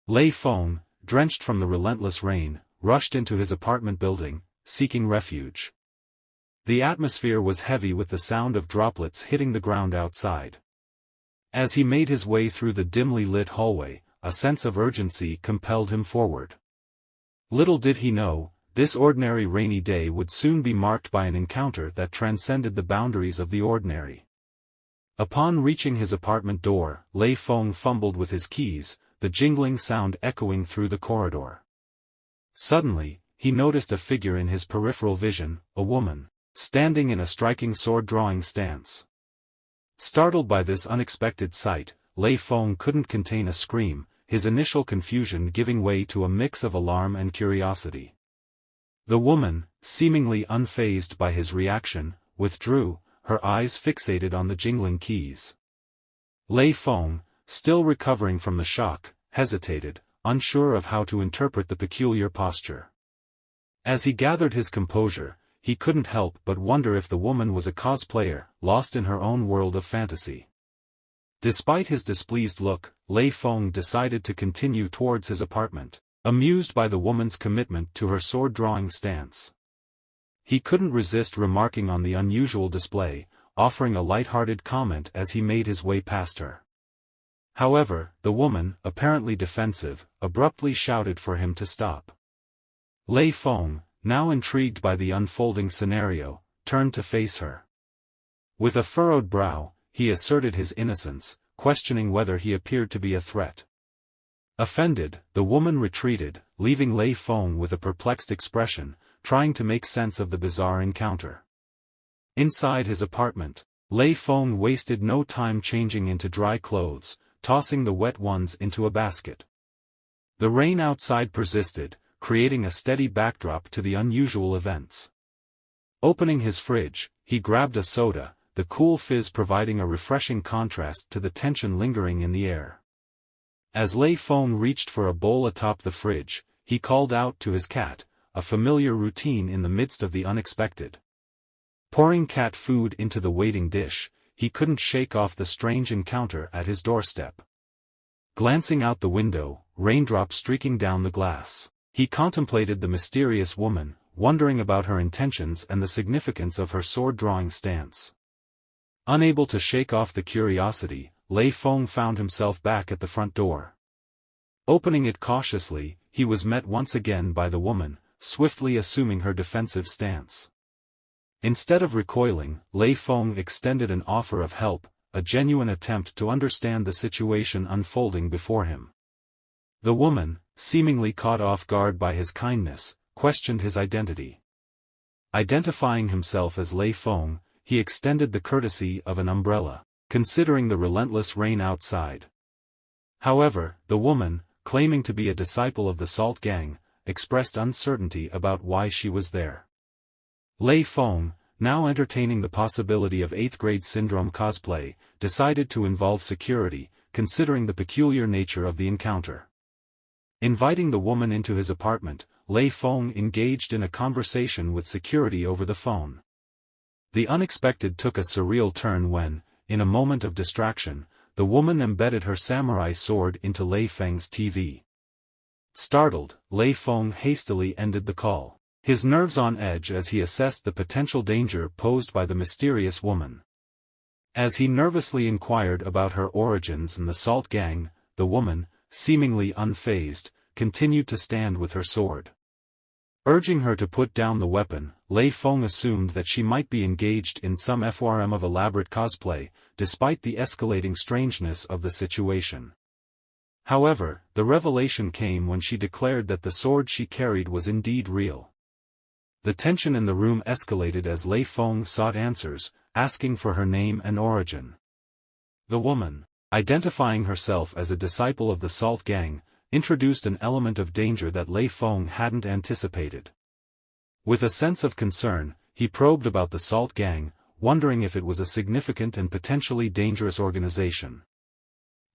Lei Feng, drenched from the relentless rain, rushed into his apartment building, seeking refuge. The atmosphere was heavy with the sound of droplets hitting the ground outside. As he made his way through the dimly lit hallway, a sense of urgency compelled him forward. Little did he know, this ordinary rainy day would soon be marked by an encounter that transcended the boundaries of the ordinary. Upon reaching his apartment door, Lei Feng fumbled with his keys, the jingling sound echoing through the corridor. Suddenly, he noticed a figure in his peripheral vision, a woman, standing in a striking sword-drawing stance. Startled by this unexpected sight, Lei Feng couldn't contain a scream, his initial confusion giving way to a mix of alarm and curiosity. The woman, seemingly unfazed by his reaction, withdrew, her eyes fixated on the jingling keys. Lei Feng, still recovering from the shock, hesitated, unsure of how to interpret the peculiar posture. As he gathered his composure, he couldn't help but wonder if the woman was a cosplayer, lost in her own world of fantasy. Despite his displeased look, Lei Feng decided to continue towards his apartment, amused by the woman's commitment to her sword-drawing stance. He couldn't resist remarking on the unusual display, offering a light-hearted comment as he made his way past her. However, the woman, apparently defensive, abruptly shouted for him to stop. Lei Feng, now intrigued by the unfolding scenario, turned to face her. With a furrowed brow, he asserted his innocence, questioning whether he appeared to be a threat. Offended, the woman retreated, leaving Lei Feng with a perplexed expression, trying to make sense of the bizarre encounter. Inside his apartment, Lei Feng wasted no time changing into dry clothes, tossing the wet ones into a basket. The rain outside persisted, creating a steady backdrop to the unusual events. Opening his fridge, he grabbed a soda, the cool fizz providing a refreshing contrast to the tension lingering in the air. As Lei Feng reached for a bowl atop the fridge, he called out to his cat, a familiar routine in the midst of the unexpected. Pouring cat food into the waiting dish, he couldn't shake off the strange encounter at his doorstep. Glancing out the window, raindrops streaking down the glass, he contemplated the mysterious woman, wondering about her intentions and the significance of her sword-drawing stance. Unable to shake off the curiosity, Lei Feng found himself back at the front door. Opening it cautiously, he was met once again by the woman, swiftly assuming her defensive stance. Instead of recoiling, Lei Feng extended an offer of help, a genuine attempt to understand the situation unfolding before him. The woman, seemingly caught off guard by his kindness, questioned his identity. Identifying himself as Lei Feng, he extended the courtesy of an umbrella, considering the relentless rain outside. However, the woman, claiming to be a disciple of the Salt Gang, expressed uncertainty about why she was there. Lei Feng, now entertaining the possibility of 8th grade syndrome cosplay, decided to involve security, considering the peculiar nature of the encounter. Inviting the woman into his apartment, Lei Feng engaged in a conversation with security over the phone. The unexpected took a surreal turn when, in a moment of distraction, the woman embedded her samurai sword into Lei Feng's TV. Startled, Lei Feng hastily ended the call, his nerves on edge as he assessed the potential danger posed by the mysterious woman. As he nervously inquired about her origins and the Salt Gang, the woman, seemingly unfazed, continued to stand with her sword. Urging her to put down the weapon, Lei Feng assumed that she might be engaged in some form of elaborate cosplay, despite the escalating strangeness of the situation. However, the revelation came when she declared that the sword she carried was indeed real. The tension in the room escalated as Lei Feng sought answers, asking for her name and origin. The woman, identifying herself as a disciple of the Salt Gang, introduced an element of danger that Lei Feng hadn't anticipated. With a sense of concern, he probed about the Salt Gang, wondering if it was a significant and potentially dangerous organization.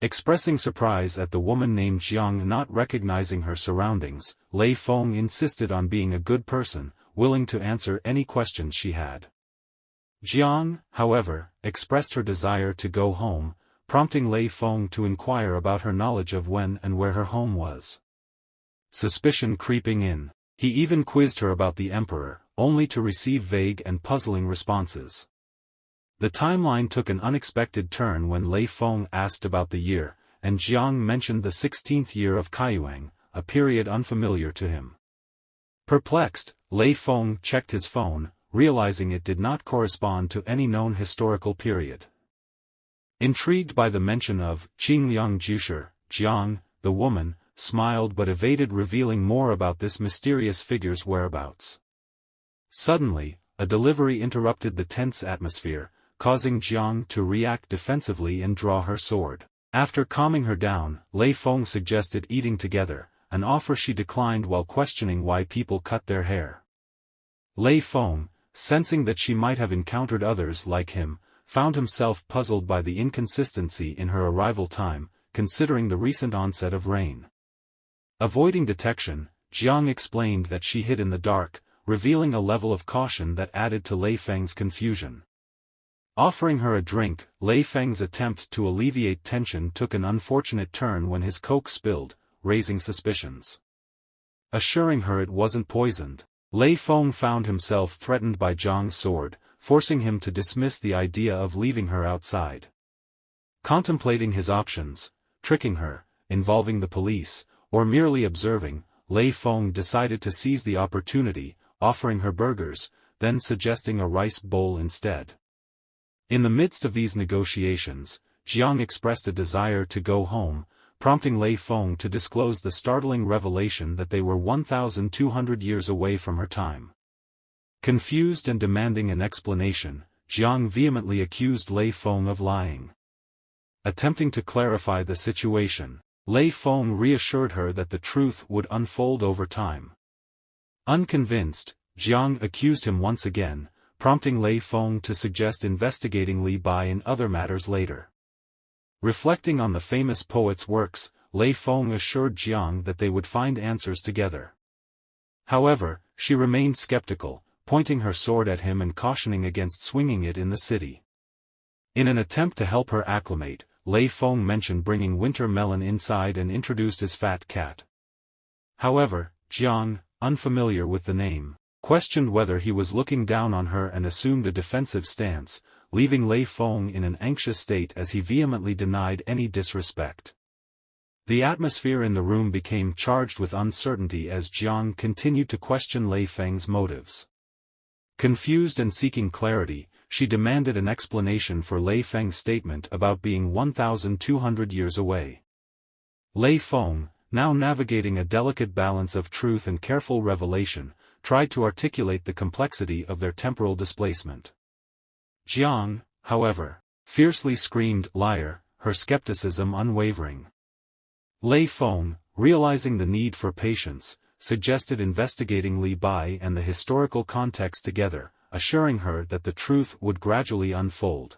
Expressing surprise at the woman named Jiang not recognizing her surroundings, Lei Feng insisted on being a good person, willing to answer any questions she had. Jiang, however, expressed her desire to go home, prompting Lei Feng to inquire about her knowledge of when and where her home was. Suspicion creeping in, he even quizzed her about the emperor, only to receive vague and puzzling responses. The timeline took an unexpected turn when Lei Feng asked about the year, and Jiang mentioned the 16th year of Kaiyuan, a period unfamiliar to him. Perplexed, Lei Feng checked his phone, realizing it did not correspond to any known historical period. Intrigued by the mention of Qingliang Jusher, Jiang, the woman, smiled but evaded revealing more about this mysterious figure's whereabouts. Suddenly, a delivery interrupted the tense atmosphere, causing Jiang to react defensively and draw her sword. After calming her down, Lei Feng suggested eating together, an offer she declined while questioning why people cut their hair. Lei Feng, sensing that she might have encountered others like him, found himself puzzled by the inconsistency in her arrival time, considering the recent onset of rain. Avoiding detection, Jiang explained that she hid in the dark, revealing a level of caution that added to Lei Feng's confusion. Offering her a drink, Lei Feng's attempt to alleviate tension took an unfortunate turn when his coke spilled, raising suspicions. Assuring her it wasn't poisoned, Lei Feng found himself threatened by Jiang's sword, forcing him to dismiss the idea of leaving her outside. Contemplating his options, tricking her, involving the police, or merely observing, Lei Feng decided to seize the opportunity, offering her burgers, then suggesting a rice bowl instead. In the midst of these negotiations, Jiang expressed a desire to go home, prompting Lei Feng to disclose the startling revelation that they were 1,200 years away from her time. Confused and demanding an explanation, Jiang vehemently accused Lei Feng of lying. Attempting to clarify the situation, Lei Feng reassured her that the truth would unfold over time. Unconvinced, Jiang accused him once again, prompting Lei Feng to suggest investigating Li Bai and other matters later. Reflecting on the famous poet's works, Lei Feng assured Jiang that they would find answers together. However, she remained skeptical, pointing her sword at him and cautioning against swinging it in the city. In an attempt to help her acclimate, Lei Feng mentioned bringing winter melon inside and introduced his fat cat. However, Jiang, unfamiliar with the name, questioned whether he was looking down on her and assumed a defensive stance, leaving Lei Feng in an anxious state as he vehemently denied any disrespect. The atmosphere in the room became charged with uncertainty as Jiang continued to question Lei Feng's motives. Confused and seeking clarity, she demanded an explanation for Lei Feng's statement about being 1,200 years away. Lei Feng, now navigating a delicate balance of truth and careful revelation, tried to articulate the complexity of their temporal displacement. Jiang, however, fiercely screamed "liar," her skepticism unwavering. Lei Feng, realizing the need for patience, suggested investigating Li Bai and the historical context together, assuring her that the truth would gradually unfold.